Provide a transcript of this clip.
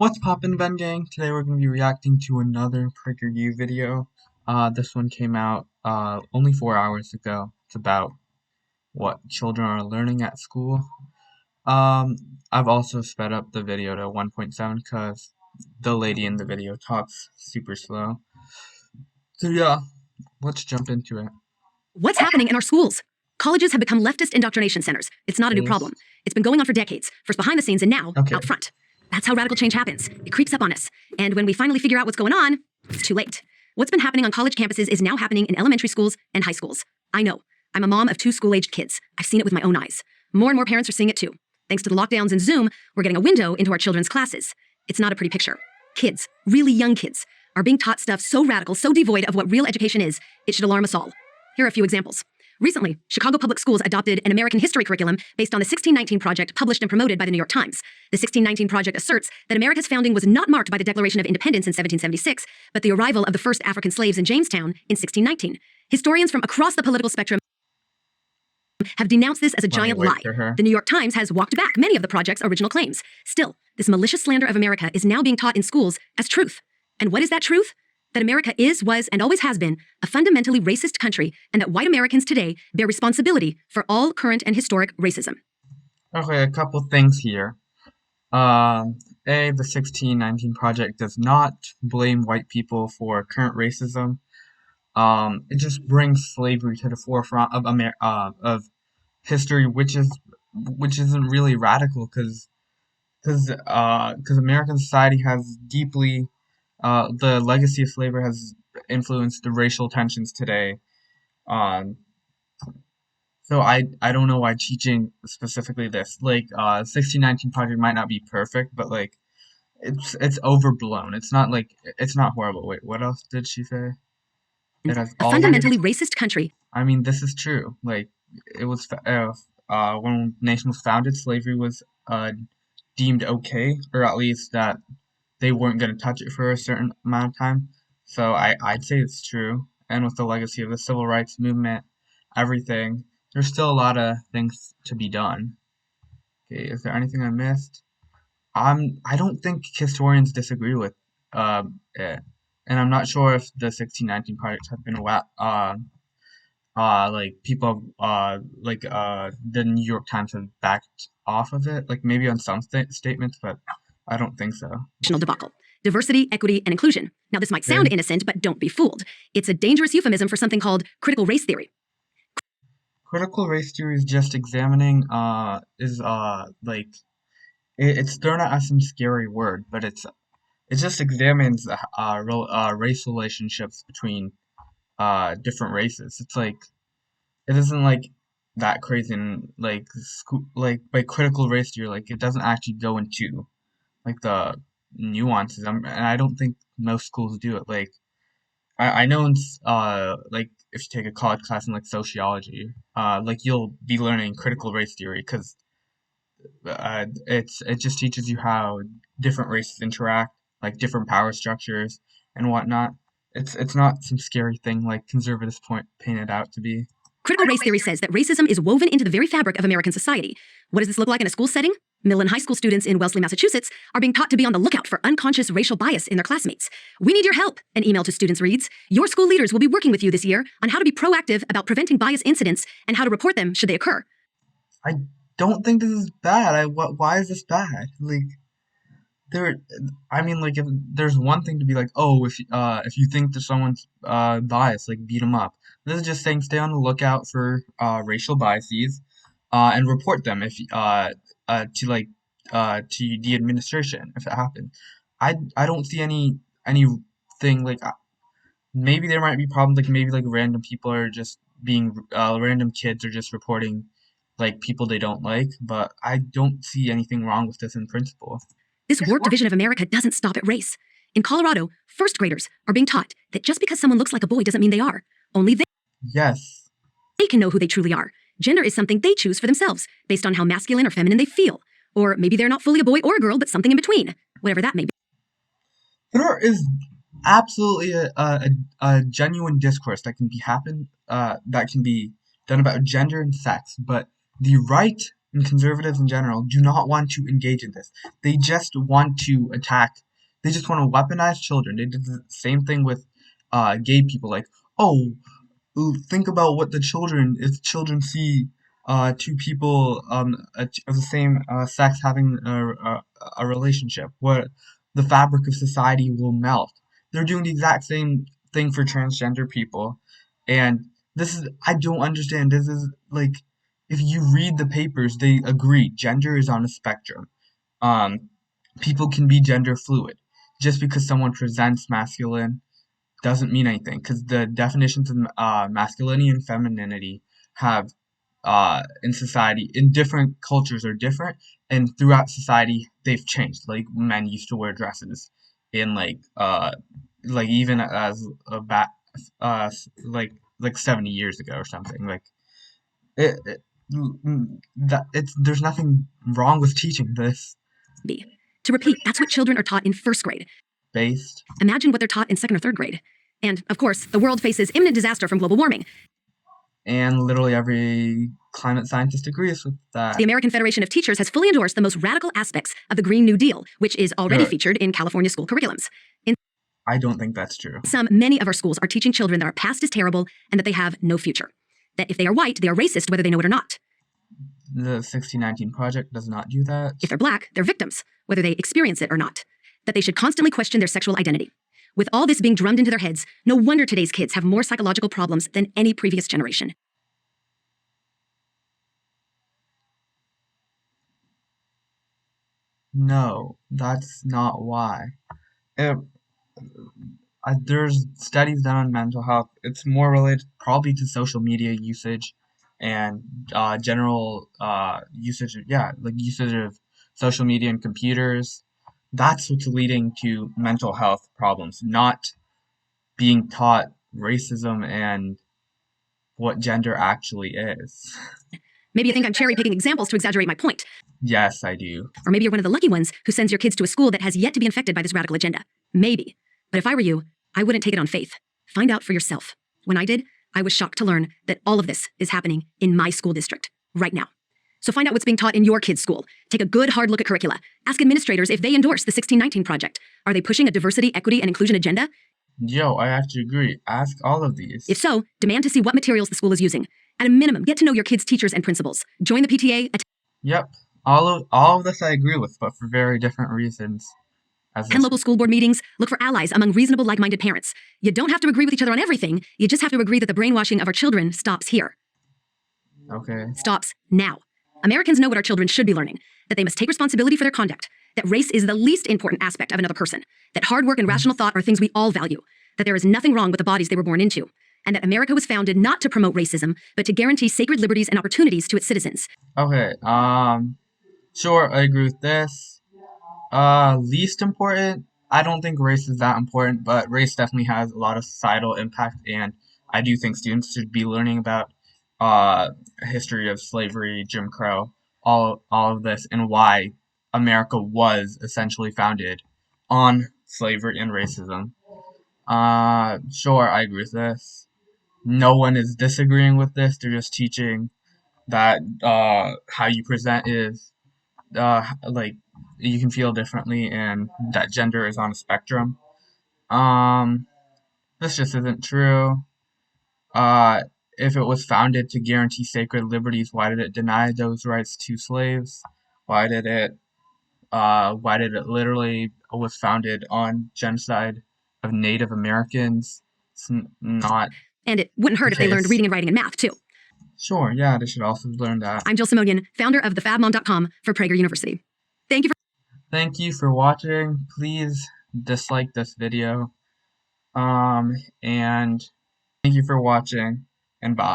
What's poppin', Ben Gang? Today we're going to be reacting to another Prager U video. This one came out only 4 hours ago. It's about what children are learning at school. Um, I've also sped up the video to 1.7 because the lady in the video talks super slow. So yeah, let's jump into it. What's happening in our schools? Colleges have become leftist indoctrination centers. It's not a new problem. It's been going on for decades, first behind the scenes and now out front. That's how radical change happens. It creeps up on us. And when we finally figure out what's going on, it's too late. What's been happening on college campuses is now happening in elementary schools and high schools. I know. I'm a mom of 2 school-aged kids. I've seen it with my own eyes. More and more parents are seeing it too. Thanks to the lockdowns and Zoom, we're getting a window into our children's classes. It's not a pretty picture. Kids, really young kids, are being taught stuff so radical, so devoid of what real education is, it should alarm us all. Here are a few examples. Recently, Chicago Public Schools adopted an American history curriculum based on the 1619 Project published and promoted by the New York Times. The 1619 Project asserts that America's founding was not marked by the Declaration of Independence in 1776, but the arrival of the first African slaves in Jamestown in 1619. Historians from across the political spectrum have denounced this as a giant lie. The New York Times has walked back many of the project's original claims. Still, this malicious slander of America is now being taught in schools as truth. And what is that truth? That America is, was, and always has been a fundamentally racist country, and that white Americans today bear responsibility for all current and historic racism. Okay, a couple things here. The 1619 Project does not blame white people for current racism. It just brings slavery to the forefront of of history, which isn't really radical, because American society has deeply the legacy of slavery has influenced the racial tensions today. Um, so I don't know why teaching specifically this, 1619 Project might not be perfect, but like it's overblown. It's not horrible. Wait, what else did she say? It has a fundamentally racist country. I mean, this is true. Like, it was when the nation was founded, slavery was deemed okay, or at least that they weren't going to touch it for a certain amount of time. So I'd say it's true. And with the legacy of the civil rights movement, everything, there's still a lot of things to be done. Okay, is there anything I missed? I don't think historians disagree with it. And I'm not sure if the 1619 projects have been like people the New York Times have backed off of it, like maybe on some statements, but I don't think so. Debacle. Diversity, equity, and inclusion. Now, this might sound innocent, but don't be fooled. It's a dangerous euphemism for something called critical race theory. Critical race theory is just examining, it's thrown out as some scary word, but it just examines race relationships between different races. It's like, it isn't like that crazy, and like by critical race theory, like it doesn't actually go into like the nuances. And I don't think most schools do it. Like I know in like if you take a college class in like sociology, like you'll be learning critical race theory, because it just teaches you how different races interact, like different power structures and whatnot. It's not some scary thing like conservatives paint it out to be. Critical race theory says that racism is woven into the very fabric of American society. What does this look like in a school setting? Middle and high school students in Wellesley, Massachusetts are being taught to be on the lookout for unconscious racial bias in their classmates. We need your help, an email to students reads. Your school leaders will be working with you this year on how to be proactive about preventing bias incidents and how to report them should they occur. I don't think this is bad. Why is this bad? Like, if there's one thing to be like, oh, if you think that someone's biased, like beat them up. This is just saying stay on the lookout for racial biases, and report them if to the administration if it happens. I don't see anything like, maybe there might be problems, like maybe like random people are just being random kids are just reporting like people they don't like, but I don't see anything wrong with this in principle. This warped division of America doesn't stop at race. In Colorado, first graders are being taught that just because someone looks like a boy doesn't mean they are. Only they can know who they truly are. Gender is something they choose for themselves, based on how masculine or feminine they feel. Or maybe they're not fully a boy or a girl, but something in between. Whatever that may be. There is absolutely a genuine discourse that can be done about gender and sex, but the right and conservatives in general do not want to engage in this. They just want to attack. They just want to weaponize children. They did the same thing with gay people. Like, oh, think about what the children, if children see two people of the same sex having a relationship, what the fabric of society will melt. They're doing the exact same thing for transgender people, and this is, I don't understand. This is like, if you read the papers, they agree gender is on a spectrum. Um, People can be gender fluid. Just because someone presents masculine doesn't mean anything, because the definitions of masculinity and femininity have in society, in different cultures, are different, and throughout society they've changed. Like, men used to wear dresses in like even as a like 70 years ago or something. Like, it that it's, there's nothing wrong with teaching this. To repeat, that's what children are taught in first grade. Based. Imagine what they're taught in second or third grade. And, of course, the world faces imminent disaster from global warming. And literally every climate scientist agrees with that. The American Federation of Teachers has fully endorsed the most radical aspects of the Green New Deal, which is already featured in California school curriculums. I don't think that's true. Many of our schools are teaching children that our past is terrible and that they have no future. That if they are white, they are racist whether they know it or not. The 1619 Project does not do that. If they're black, they're victims, whether they experience it or not. That they should constantly question their sexual identity. With all this being drummed into their heads, no wonder today's kids have more psychological problems than any previous generation. No, that's not why. It, there's studies done on mental health. It's more related probably to social media usage and general usage of, yeah, like usage of social media and computers. That's what's leading to mental health problems, not being taught racism and what gender actually is. Maybe you think I'm cherry-picking examples to exaggerate my point. Yes, I do. Or maybe you're one of the lucky ones who sends your kids to a school that has yet to be infected by this radical agenda. Maybe. But if I were you, I wouldn't take it on faith. Find out for yourself. When I did, I was shocked to learn that all of this is happening in my school district, right now. So find out what's being taught in your kid's school. Take a good hard look at curricula. Ask administrators if they endorse the 1619 Project. Are they pushing a diversity, equity, and inclusion agenda? Yo, I have to agree. Ask all of these. If so, demand to see what materials the school is using. At a minimum, get to know your kids' teachers and principals. Join the PTA. Yep. All of this I agree with, but for very different reasons. Attend local school board meetings. Look for allies among reasonable, like-minded parents. You don't have to agree with each other on everything. You just have to agree that the brainwashing of our children stops here. Okay. Stops now. Americans know what our children should be learning. That they must take responsibility for their conduct. That race is the least important aspect of another person. That hard work and rational thought are things we all value. That there is nothing wrong with the bodies they were born into. And that America was founded not to promote racism, but to guarantee sacred liberties and opportunities to its citizens. Okay, sure, I agree with this. Least important, I don't think race is that important, but race definitely has a lot of societal impact, and I do think students should be learning about history of slavery, Jim Crow, all of this, and why America was essentially founded on slavery and racism. Sure, I agree with this. No one is disagreeing with this. They're just teaching that how you present is like you can feel differently, and that gender is on a spectrum. This just isn't true. If it was founded to guarantee sacred liberties, why did it deny those rights to slaves? Why did it literally was founded on genocide of Native Americans? It's not. And it wouldn't hurt if they learned reading and writing and math, too. Sure, yeah, they should also learn that. I'm Jill Simonian, founder of thefabmom.com for Prager University. Thank you for watching. Please dislike this video. And thank you for watching, and bye.